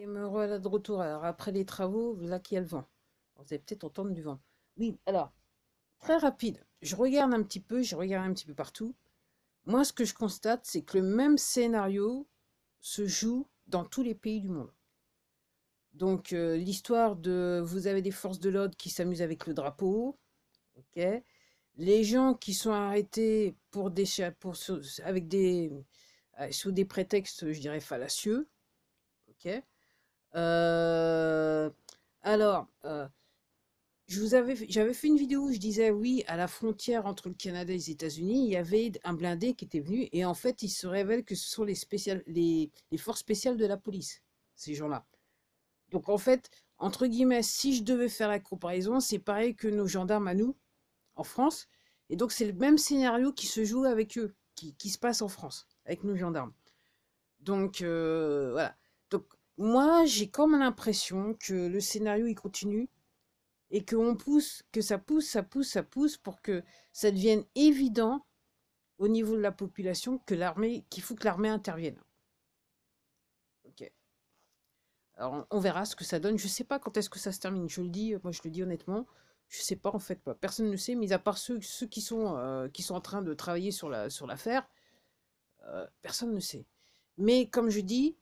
Et me voilà de retour. Alors, après les travaux, là qu'il y a le vent. Vous allez peut-être entendre du vent. Oui, alors, très rapide. Je regarde un petit peu partout. Moi, ce que je constate, c'est que le même scénario se joue dans tous les pays du monde. Donc, l'histoire de vous avez des forces de l'ordre qui s'amusent avec le drapeau, ok. Les gens qui sont arrêtés avec sous des prétextes, je dirais, fallacieux, ok. Euh, alors, j'avais fait une vidéo où je disais oui, à la frontière entre le Canada et les États-Unis, il y avait un blindé qui était venu et en fait, il se révèle que ce sont les forces spéciales de la police, ces gens-là. Donc en fait, entre guillemets, si je devais faire la comparaison, c'est pareil que nos gendarmes à nous, en France. Et donc c'est le même scénario qui se joue avec eux, qui se passe en France, avec nos gendarmes. Donc voilà. Donc moi, j'ai comme l'impression que le scénario il continue et que ça pousse, ça pousse, ça pousse pour que ça devienne évident au niveau de la population qu'il faut que l'armée intervienne. Ok. Alors on verra ce que ça donne. Je sais pas quand est-ce que ça se termine. Moi je le dis honnêtement, je sais pas en fait. Personne ne sait, mis à part ceux qui sont en train de travailler sur l'affaire. Personne ne sait. Mais comme je dis,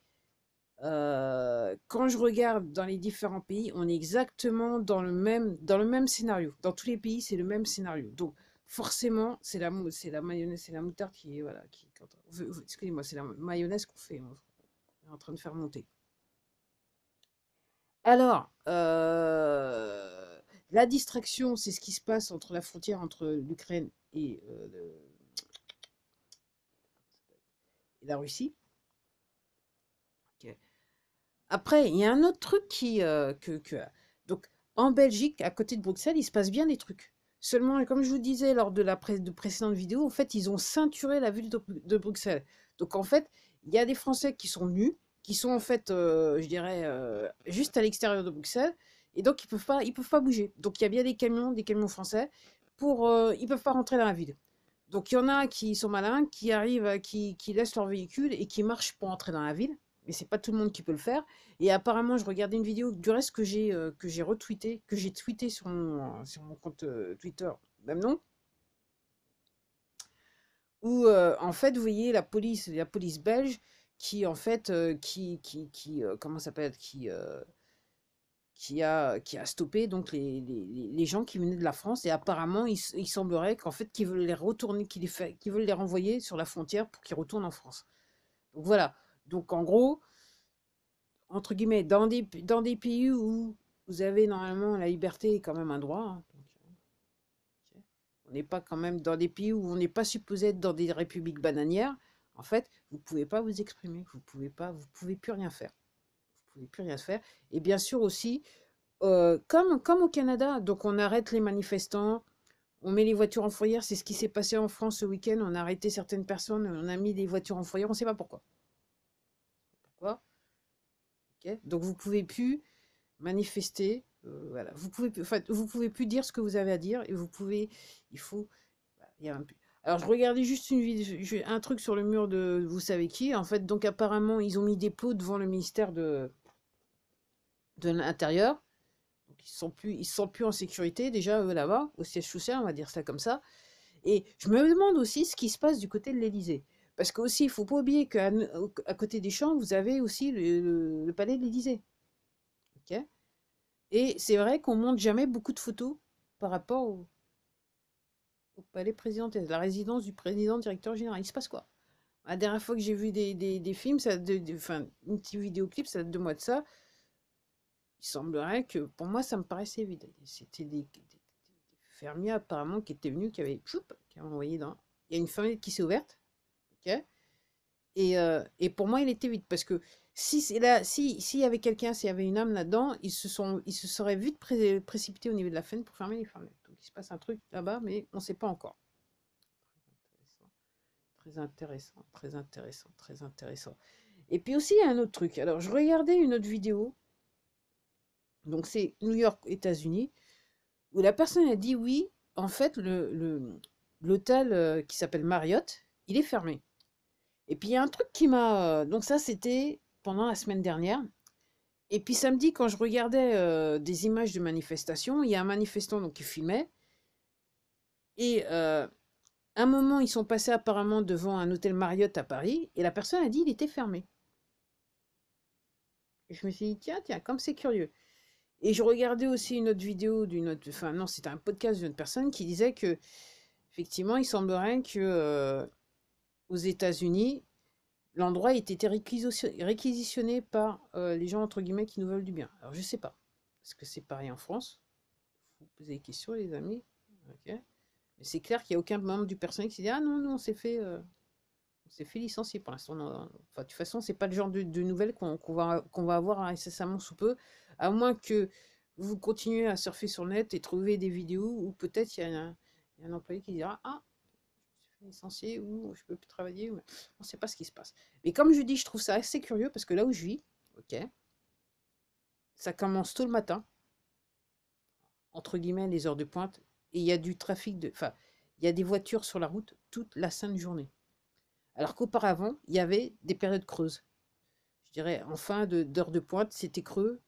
quand je regarde dans les différents pays, on est exactement dans le même scénario. Dans tous les pays, c'est le même scénario. Donc, forcément, c'est la mayonnaise, c'est la moutarde qui est, voilà, excusez-moi, c'est la mayonnaise on est en train de faire monter. Alors, la distraction, c'est ce qui se passe entre la frontière entre l'Ukraine et la Russie. Ok. Après, il y a un autre truc donc, en Belgique, à côté de Bruxelles, il se passe bien des trucs. Seulement, comme je vous disais lors de précédentes vidéos, en fait, ils ont ceinturé la ville de Bruxelles. Donc, en fait, il y a des Français qui sont venus, qui sont en fait, je dirais, juste à l'extérieur de Bruxelles, et donc ils peuvent pas bouger. Donc, il y a bien des camions français, ils peuvent pas rentrer dans la ville. Donc, il y en a qui sont malins, qui arrivent, qui laissent leur véhicule et qui marchent pour entrer dans la ville. Mais c'est pas tout le monde qui peut le faire. Et apparemment, je regardais une vidéo du reste que j'ai retweeté, que j'ai tweeté sur mon compte Twitter, même nom, où en fait, vous voyez la police belge qui en fait, comment ça s'appelle, qui a stoppé donc les gens qui venaient de la France. Et apparemment, il semblerait qu'en fait, qu'ils veulent les retourner, qu'ils veulent les renvoyer sur la frontière pour qu'ils retournent en France. Donc voilà. Donc en gros, entre guillemets, dans des pays où vous avez normalement la liberté est quand même un droit, hein. Donc, ok. On n'est pas quand même dans des pays où on n'est pas supposé être dans des républiques bananières. En fait, vous ne pouvez pas vous exprimer, vous pouvez plus rien faire. Vous pouvez plus rien faire. Et bien sûr aussi, comme au Canada, donc on arrête les manifestants, on met les voitures en fourrière. C'est ce qui s'est passé en France ce week-end. On a arrêté certaines personnes, on a mis des voitures en fourrière. On ne sait pas pourquoi. Pourquoi? Ok. Donc vous pouvez plus manifester. Voilà. Vous pouvez plus dire ce que vous avez à dire et il faut. Voilà, il y a un, alors je regardais juste une vidéo, un truc sur le mur de vous savez qui. En fait, donc apparemment ils ont mis des pots devant le ministère de l'Intérieur. Donc ils se sentent plus en sécurité déjà eux là-bas au siège social, on va dire ça comme ça. Et je me demande aussi ce qui se passe du côté de l'Élysée. Parce que aussi, il faut pas oublier qu'à côté des champs, vous avez aussi le palais de l'Élysée. Ok. Et c'est vrai qu'on montre jamais beaucoup de photos par rapport au palais présidentiel, la résidence du président directeur général. Il se passe quoi? La dernière fois que j'ai vu des films, enfin, une petite vidéoclip, ça date 2 mois de ça. Il semblerait que, pour moi, ça me paraissait vide. C'était des fermiers apparemment qui étaient venus, qui avaient envoyé dans. Il y a une fenêtre qui s'est ouverte, ok. Et pour moi, il était vide parce que si c'est là, s'il y avait quelqu'un, s'il y avait une âme là-dedans, ils se seraient vite précipités au niveau de la fenêtre pour fermer les fenêtres. Donc il se passe un truc là-bas, mais on ne sait pas encore. Très intéressant, très intéressant, très intéressant. Et puis aussi, il y a un autre truc. Alors, je regardais une autre vidéo, donc c'est New York, États-Unis, où la personne a dit oui, en fait, l'hôtel qui s'appelle Marriott, il est fermé. Et puis il y a un truc qui m'a. Donc ça, c'était pendant la semaine dernière. Et puis samedi, quand je regardais des images de manifestations, il y a un manifestant donc, qui filmait. Et un moment, ils sont passés apparemment devant un hôtel Marriott à Paris. Et la personne a dit il était fermé. Et je me suis dit, tiens, tiens, comme c'est curieux. Et je regardais aussi une autre vidéo d'une autre. Enfin, non, c'était un podcast d'une autre personne qui disait que, effectivement, il semblerait que aux États-Unis, l'endroit ait été réquisitionné par les gens, entre guillemets, qui nous veulent du bien. Alors, je sais pas. Est-ce que c'est pareil en France? Vous posez des questions, les amis. Ok. Mais c'est clair qu'il n'y a aucun membre du personnel qui s'est dit ah non, non, on s'est fait licencier pour l'instant. Enfin, de toute façon, c'est pas le genre de nouvelles qu'on va avoir incessamment sous peu, à moins que vous continuez à surfer sur le net et trouver des vidéos où peut-être il y a un employé qui dira ah, je suis fait licencier ou je peux plus travailler. On ne sait pas ce qui se passe. Mais comme je dis, je trouve ça assez curieux parce que là où je vis, ok, ça commence tôt le matin, entre guillemets, les heures de pointe, et il y a du trafic enfin, il y a des voitures sur la route toute la sainte journée. Alors qu'auparavant, il y avait des périodes creuses. Je dirais en fin d'heure de pointe, c'était creux,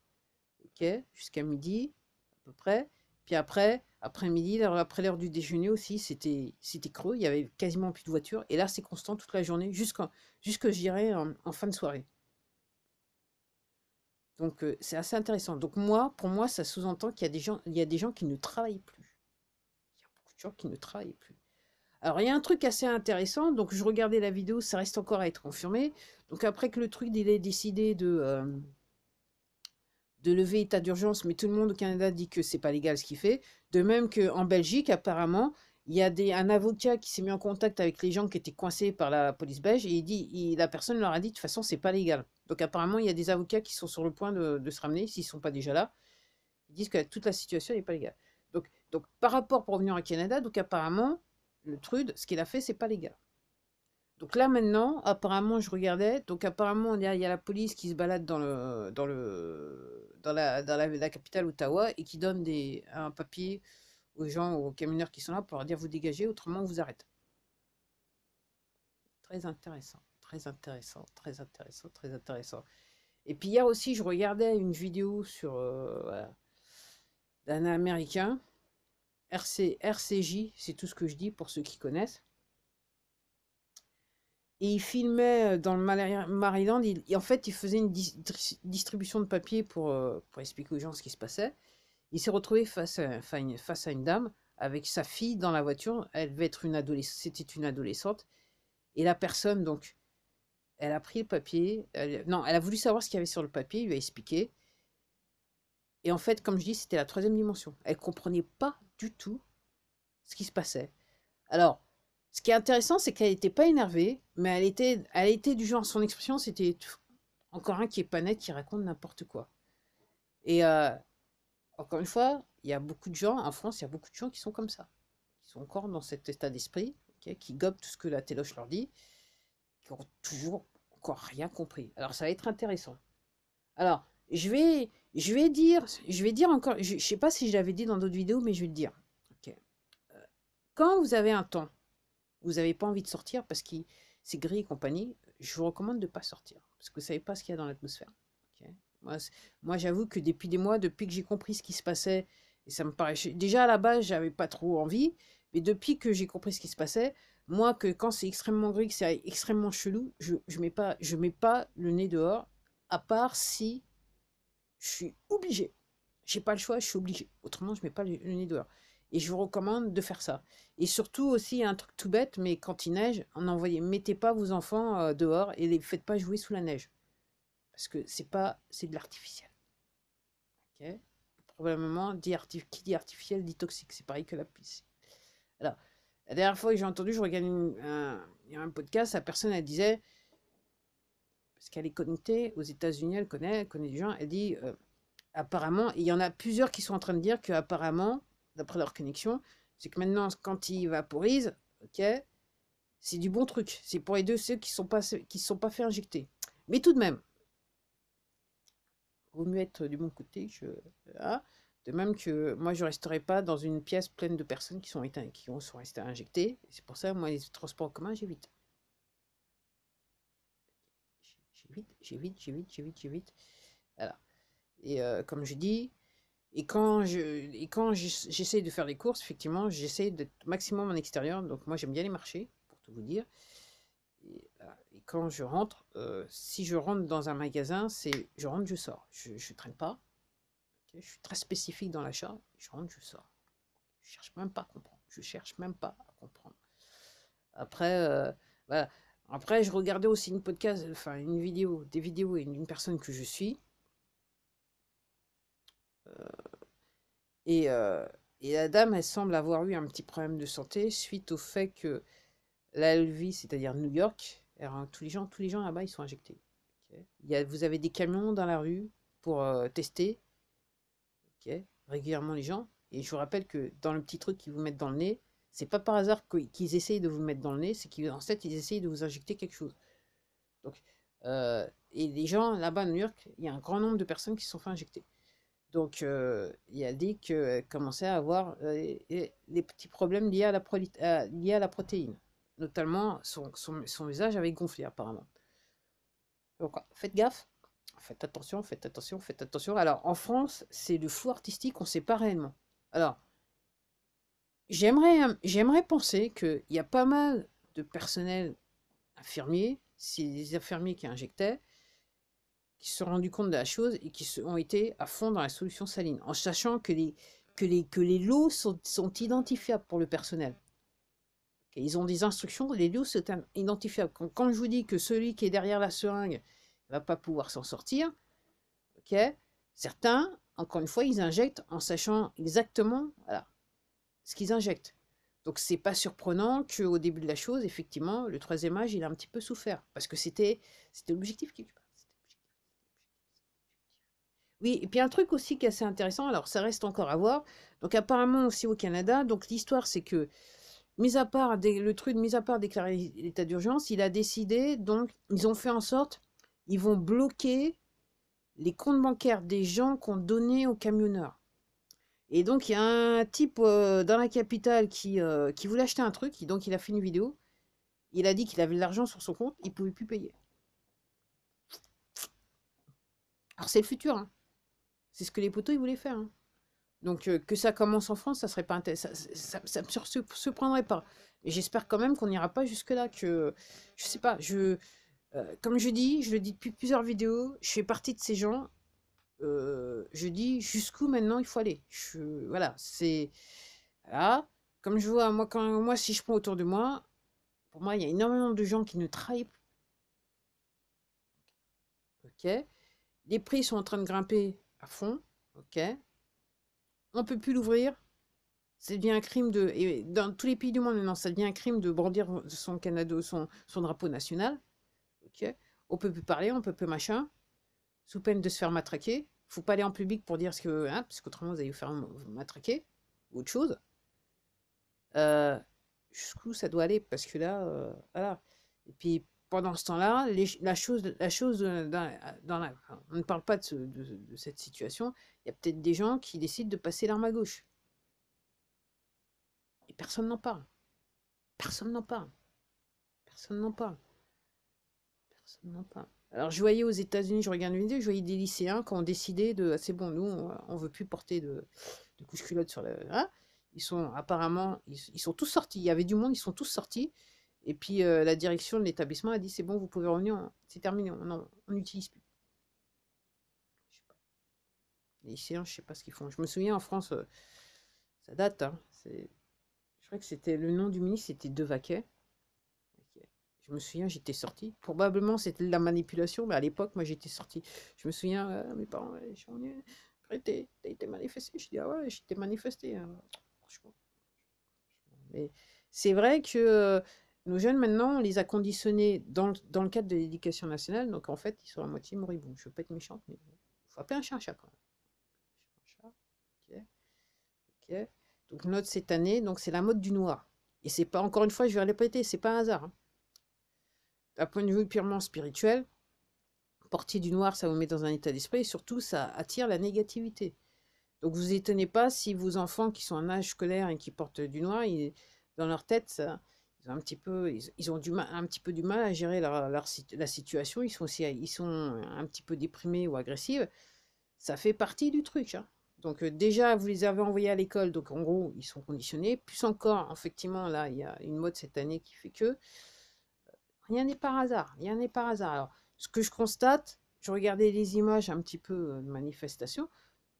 ok, jusqu'à midi à peu près. Puis après-midi, après l'heure du déjeuner aussi, c'était creux, il y avait quasiment plus de voitures. Et là, c'est constant toute la journée, jusque je dirais en fin de soirée. Donc c'est assez intéressant. Donc moi, pour moi, ça sous-entend qu'il y a il y a des gens qui ne travaillent plus. Il y a beaucoup de gens qui ne travaillent plus. Alors, il y a un truc assez intéressant. Donc, je regardais la vidéo, ça reste encore à être confirmé. Donc, après que le truc, il ait décidé de lever état d'urgence, mais tout le monde au Canada dit que c'est pas légal ce qu'il fait. De même qu'en Belgique, apparemment, il y a un avocat qui s'est mis en contact avec les gens qui étaient coincés par la police belge et la personne leur a dit de toute façon, c'est pas légal. Donc, apparemment, il y a des avocats qui sont sur le point de se ramener, s'ils ne sont pas déjà là. Ils disent que toute la situation n'est pas légale. Donc, par rapport pour revenir au Canada, donc apparemment, le TRUD, ce qu'il a fait, c'est pas légal. Donc là maintenant, apparemment, je regardais, donc apparemment il y a la police qui se balade la capitale Ottawa et qui donne un papier aux gens, aux camionneurs qui sont là pour leur dire vous dégagez, autrement on vous arrête. Très intéressant, très intéressant, très intéressant, très intéressant. Et puis hier aussi, je regardais une vidéo sur voilà, d'un Américain, RCJ, c'est tout ce que je dis pour ceux qui connaissent. Et il filmait dans le Maryland. En fait, il faisait une distribution de papier pour expliquer aux gens ce qui se passait. Il s'est retrouvé face à une dame avec sa fille dans la voiture. Elle devait être c'était une adolescente. Et la personne, donc, elle a pris le papier. Non, elle a voulu savoir ce qu'il y avait sur le papier. Il lui a expliqué. Et en fait, comme je dis, c'était la troisième dimension. Elle comprenait pas du tout ce qui se passait. Alors, ce qui est intéressant, c'est qu'elle n'était pas énervée, mais elle était du genre, son expression, c'était encore un qui est pas net, qui raconte n'importe quoi. Et encore une fois, il y a beaucoup de gens, en France, il y a beaucoup de gens qui sont comme ça, qui sont encore dans cet état d'esprit, okay, qui gobent tout ce que la téloche leur dit, qui ont toujours encore rien compris. Alors, ça va être intéressant. Alors, je vais dire encore, je ne sais pas si je l'avais dit dans d'autres vidéos, mais je vais le dire. Okay. Quand vous avez un temps, vous n'avez pas envie de sortir parce que c'est gris et compagnie, je vous recommande de ne pas sortir. Parce que vous ne savez pas ce qu'il y a dans l'atmosphère. Okay. Moi j'avoue que depuis des mois, depuis que j'ai compris ce qui se passait, et ça me paraissait. Déjà à la base, j'avais pas trop envie, mais depuis que j'ai compris ce qui se passait, moi, que quand c'est extrêmement gris, que c'est extrêmement chelou, je mets pas le nez dehors, à part si je suis obligée. J'ai pas le choix, je suis obligée. Autrement, je mets pas le nez dehors. Et je vous recommande de faire ça. Et surtout aussi, un truc tout bête, mais quand il neige, mettez pas vos enfants dehors et les faites pas jouer sous la neige. Parce que c'est de l'artificiel. Ok. Probablement, qui dit artificiel dit toxique. C'est pareil que la pisse. Alors, la dernière fois que j'ai entendu, je regardais il y a un podcast, la personne, elle disait, parce qu'elle est connectée aux États-Unis, elle connaît des gens, elle dit, apparemment, il y en a plusieurs qui sont en train de dire que apparemment, d'après leur connexion, c'est que maintenant, quand ils vaporisent, ok, c'est du bon truc. C'est pour aider ceux qui ne sont pas fait injecter. Mais tout de même, vaut mieux être du bon côté. Voilà. De même que moi, je ne resterai pas dans une pièce pleine de personnes sont restées injectées. C'est pour ça, moi, les transports en commun, j'évite. J'évite. Voilà. Et comme je dis, j'essaye de faire les courses, effectivement, j'essaye d'être maximum en extérieur. Donc moi, j'aime bien les marchés, pour tout vous dire. Et quand je rentre, si je rentre dans un magasin, c'est je rentre, je sors. Je traîne pas. Ok, je suis très spécifique dans l'achat. Je rentre, je sors. Je cherche même pas à comprendre. Je cherche même pas à comprendre. Après, voilà. Après, je regardais aussi une podcast, enfin une vidéo, des vidéos et une personne que je suis. Et, euh, et la dame, elle semble avoir eu un petit problème de santé suite au fait que la LV, c'est-à-dire New York, alors, tous les gens là-bas, ils sont injectés. Ok. Vous avez des camions dans la rue pour tester, ok, régulièrement les gens. Et je vous rappelle que dans le petit truc qu'ils vous mettent dans le nez, c'est pas par hasard qu'ils essayent de vous le mettre dans le nez, c'est qu'en fait, ils essayent de vous injecter quelque chose. Donc, et les gens là-bas à New York, il y a un grand nombre de personnes qui se sont fait injecter. Donc, il a dit qu'elle commençait à avoir des petits problèmes liés à liés à la protéine. Notamment, son visage avait gonflé apparemment. Donc, faites gaffe, faites attention, faites attention, faites attention. Alors, en France, c'est le flou artistique, on ne sait pas réellement. Alors, j'aimerais penser qu'il y a pas mal de personnel infirmier, c'est des infirmiers qui injectaient, qui se sont rendus compte de la chose et ont été à fond dans la solution saline, en sachant que les lots sont identifiables pour le personnel. Okay, ils ont des instructions, les lots sont identifiables. Quand je vous dis que celui qui est derrière la seringue ne va pas pouvoir s'en sortir, ok, certains, encore une fois, ils injectent en sachant exactement voilà, ce qu'ils injectent. Donc c'est pas surprenant qu'au début de la chose, effectivement, le troisième âge, il a un petit peu souffert, parce que c'était l'objectif quelque part. Oui, et puis un truc aussi qui est assez intéressant, alors ça reste encore à voir. Donc apparemment aussi au Canada, donc l'histoire c'est que, le truc, mis à part déclarer l'état d'urgence, il a décidé, donc ils ont fait en sorte, ils vont bloquer les comptes bancaires des gens qui ont donné aux camionneurs. Et donc il y a un type dans la capitale qui voulait acheter un truc, donc il a fait une vidéo, il a dit qu'il avait de l'argent sur son compte, il pouvait plus payer. Alors c'est le futur, hein. C'est ce que les poteaux ils voulaient faire, hein. Donc que ça commence en France, ça serait pas ça me surprendrait pas. Mais j'espère quand même qu'on n'ira pas jusque-là, que je sais pas, comme je dis, je le dis depuis plusieurs vidéos, je fais partie de ces gens. Je dis jusqu'où maintenant il faut aller. Voilà, c'est voilà. Comme je vois moi si je prends autour de moi, pour moi il y a énormément de gens qui ne travaillent plus. Ok, les prix sont en train de grimper à fond. Ok, on peut plus l'ouvrir. Ça devient un crime de. Et dans tous les pays du monde maintenant, ça devient un crime de brandir son drapeau national. Ok. On peut plus parler, on peut plus machin, sous peine de se faire matraquer. Faut pas aller en public pour dire ce que. Hein, parce qu'autrement, vous allez vous faire matraquer. Ou autre chose. Euh, Jusqu'où ça doit aller. Parce que là, voilà. Et puis, pendant ce temps-là, la chose enfin, on ne parle pas de cette situation. Il y a peut-être des gens qui décident de passer l'arme à gauche. Et personne n'en parle. Personne n'en parle. Personne n'en parle. Personne n'en parle. Alors, je voyais aux États-Unis, je regarde une vidéo, je voyais des lycéens qui ont décidé de. Ah, c'est bon, nous, on veut plus porter de couche-culotte sur le. Hein, ils sont apparemment. Ils sont tous sortis. Il y avait du monde, ils sont tous sortis. Et puis, la direction de l'établissement a dit c'est bon, vous pouvez revenir, c'est terminé, on n'utilise plus. Je sais pas. Les lycéens, je sais pas ce qu'ils font. Je me souviens en France, ça date, hein, je crois que c'était le nom du ministre, c'était Devaquet. Ok. Je me souviens, j'étais sortie. Probablement, c'était de la manipulation, mais à l'époque, moi, j'étais sortie. Je me souviens, mes parents, ouais, je suis revenu. Après, t'as été manifesté. Je dis, ah ouais, j'étais manifesté, hein. Franchement. Mais c'est vrai que nos jeunes, maintenant, on les a conditionnés dans le cadre de l'éducation nationale. Donc, en fait, ils sont à moitié moribonds. Je veux pas être méchante, mais il faut appeler un chat un chat, quand même. Un chat, ok. Ok. Donc, note cette année, donc c'est la mode du noir. Et c'est pas, encore une fois, je vais répéter, c'est pas un hasard, hein. D'un point de vue purement spirituel, porter du noir, ça vous met dans un état d'esprit et surtout, ça attire la négativité. Donc, vous étonnez pas si vos enfants qui sont en âge scolaire et qui portent du noir, dans leur tête, ils ont un petit peu, ils ont un petit peu du mal à gérer la situation. Ils sont un petit peu déprimés ou agressifs. Ça fait partie du truc, hein. Donc déjà, vous les avez envoyés à l'école, donc en gros, ils sont conditionnés. Plus encore, effectivement, là, il y a une mode cette année qui fait que rien n'est par hasard. Rien n'est par hasard. Alors, ce que je constate, je regardais les images un petit peu de manifestations,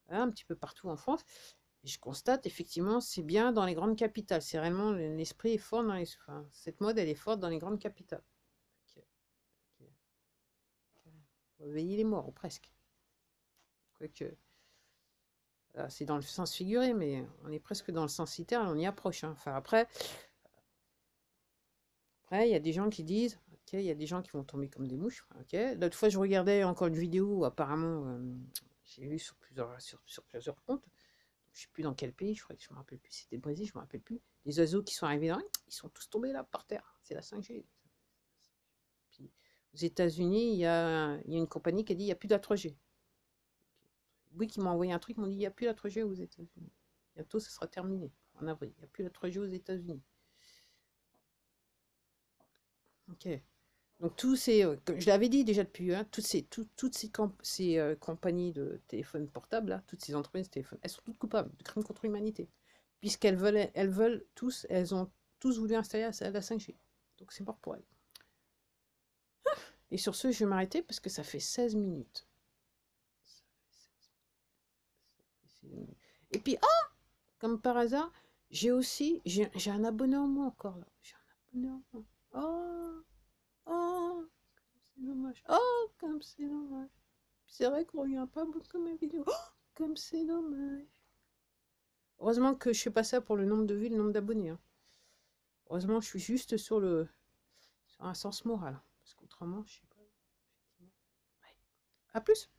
hein, un petit peu partout en France, et je constate effectivement, c'est bien dans les grandes capitales. C'est réellement l'esprit est fort dans les. Enfin, cette mode, elle est forte dans les grandes capitales. Ok, ok. Réveiller les morts, ou presque. Quoique. C'est dans le sens figuré, mais on est presque dans le sens littéral, on y approche, hein. Enfin, après, il y a des gens qui disent, ok, il y a des gens qui vont tomber comme des mouches, ok. L'autre fois, je regardais encore une vidéo, où apparemment, j'ai vu sur plusieurs comptes, je sais plus dans quel pays, je crois que je me rappelle plus, c'était le Brésil, je me rappelle plus. Les oiseaux qui sont arrivés ils sont tous tombés là par terre, c'est la 5G. Puis, aux États-Unis, il y a une compagnie qui a dit, il n'y a plus de la 3G. Oui, qui m'a envoyé un truc, ils m'ont dit, il n'y a plus la 3G aux États-Unis. Bientôt, ça sera terminé, en avril. Il n'y a plus la 3G aux États-Unis. Ok. Donc, comme je l'avais dit déjà depuis, hein, toutes ces compagnies de téléphones portables, là, toutes ces entreprises de téléphone, elles sont toutes coupables de crimes contre l'humanité. Elles ont tous voulu installer la 5G. Donc, c'est mort pour elles. Et sur ce, je vais m'arrêter parce que ça fait 16 minutes. Et puis, comme par hasard, j'ai un abonné en moins encore là. J'ai un abonné en moins. Oh, oh, c'est dommage. Oh, comme c'est dommage. C'est vrai qu'on regarde pas beaucoup mes vidéos. Oh, comme c'est dommage. Heureusement que je fais pas ça pour le nombre de vues, le nombre d'abonnés, hein. Heureusement, je suis juste sur un sens moral. Parce qu'autrement, je sais pas. Ouais. À plus.